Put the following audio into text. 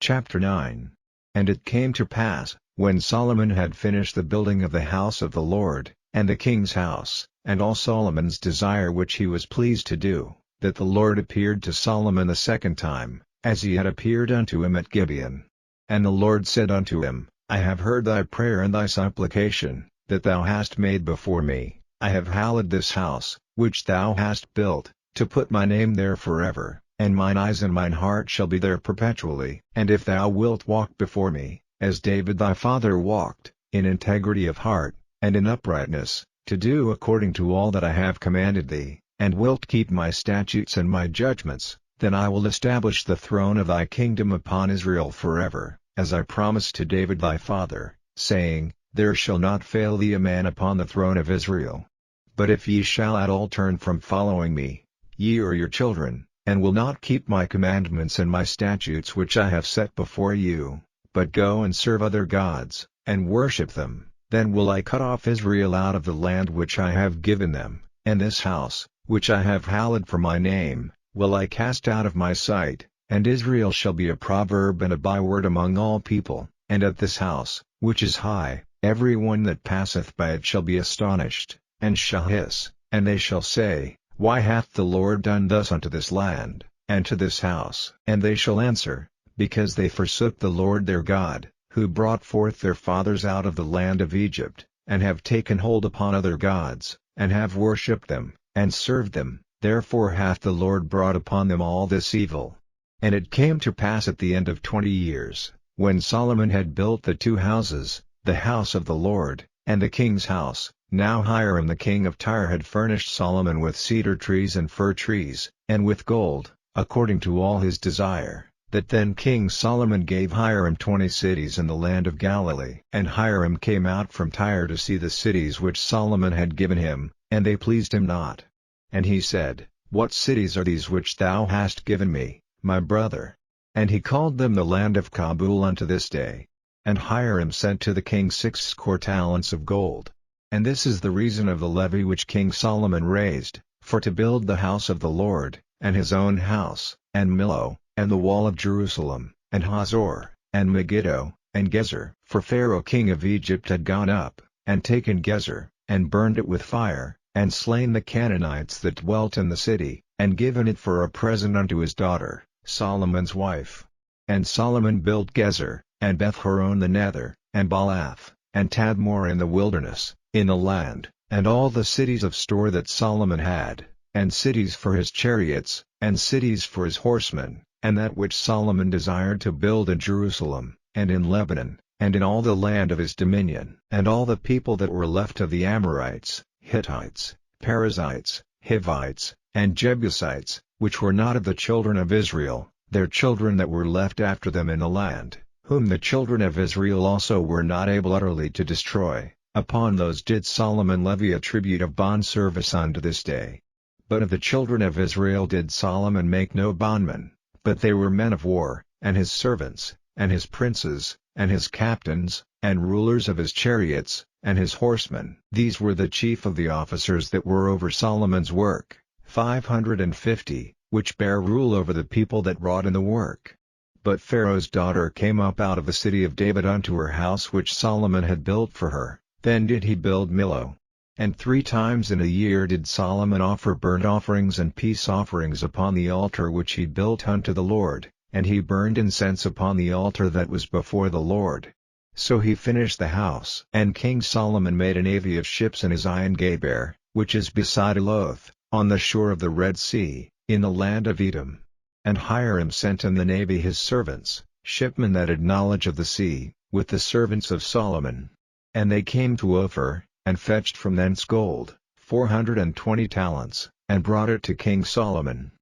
Chapter 9. And it came to pass, when Solomon had finished the building of the house of the Lord, and the king's house, and all Solomon's desire which he was pleased to do, that the Lord appeared to Solomon the second time, as he had appeared unto him at Gibeon. And the Lord said unto him, I have heard thy prayer and thy supplication, that thou hast made before me. I have hallowed this house, which thou hast built, to put my name there forever, and mine eyes and mine heart shall be there perpetually. And if thou wilt walk before me, as David thy father walked, in integrity of heart, and in uprightness, to do according to all that I have commanded thee, and wilt keep my statutes and my judgments, then I will establish the throne of thy kingdom upon Israel forever, as I promised to David thy father, saying, There shall not fail thee a man upon the throne of Israel. But if ye shall at all turn from following me, ye or your children, and will not keep my commandments and my statutes which I have set before you, but go and serve other gods, and worship them, then will I cut off Israel out of the land which I have given them, and this house, which I have hallowed for my name, will I cast out of my sight, and Israel shall be a proverb and a byword among all people, and at this house, which is high, every one that passeth by it shall be astonished, and shall hiss, and they shall say, Why hath the Lord done thus unto this land, and to this house? And they shall answer, Because they forsook the Lord their God, who brought forth their fathers out of the land of Egypt, and have taken hold upon other gods, and have worshipped them, and served them, therefore hath the Lord brought upon them all this evil. And it came to pass at the end of 20 years, when Solomon had built the two houses, the house of the Lord, and the king's house. Now Hiram the king of Tyre had furnished Solomon with cedar trees and fir trees, and with gold, according to all his desire, that then King Solomon gave Hiram 20 cities in the land of Galilee. And Hiram came out from Tyre to see the cities which Solomon had given him, and they pleased him not. And he said, What cities are these which thou hast given me, my brother? And he called them the land of Kabul unto this day. And Hiram sent to the king 6 score talents of gold. And this is the reason of the levy which King Solomon raised, for to build the house of the Lord, and his own house, and Millo, and the wall of Jerusalem, and Hazor, and Megiddo, and Gezer. For Pharaoh king of Egypt had gone up, and taken Gezer, and burned it with fire, and slain the Canaanites that dwelt in the city, and given it for a present unto his daughter, Solomon's wife. And Solomon built Gezer, and Beth-horon the nether, and Baalath, and Tadmor in the wilderness, in the land, and all the cities of store that Solomon had, and cities for his chariots, and cities for his horsemen, and that which Solomon desired to build in Jerusalem, and in Lebanon, and in all the land of his dominion. And all the people that were left of the Amorites, Hittites, Perizzites, Hivites, and Jebusites, which were not of the children of Israel, their children that were left after them in the land, whom the children of Israel also were not able utterly to destroy, upon those did Solomon levy a tribute of bondservice unto this day. But of the children of Israel did Solomon make no bondmen, but they were men of war, and his servants, and his princes, and his captains, and rulers of his chariots, and his horsemen. These were the chief of the officers that were over Solomon's work, 550, which bare rule over the people that wrought in the work. But Pharaoh's daughter came up out of the city of David unto her house which Solomon had built for her. Then did he build Millo. And 3 times in a year did Solomon offer burnt offerings and peace offerings upon the altar which he built unto the Lord, and he burned incense upon the altar that was before the Lord. So he finished the house. And King Solomon made a navy of ships in Ezion-Geber, which is beside Eloth, on the shore of the Red Sea, in the land of Edom. And Hiram sent in the navy his servants, shipmen that had knowledge of the sea, with the servants of Solomon. And they came to Ophir, and fetched from thence gold, 420 talents, and brought it to King Solomon.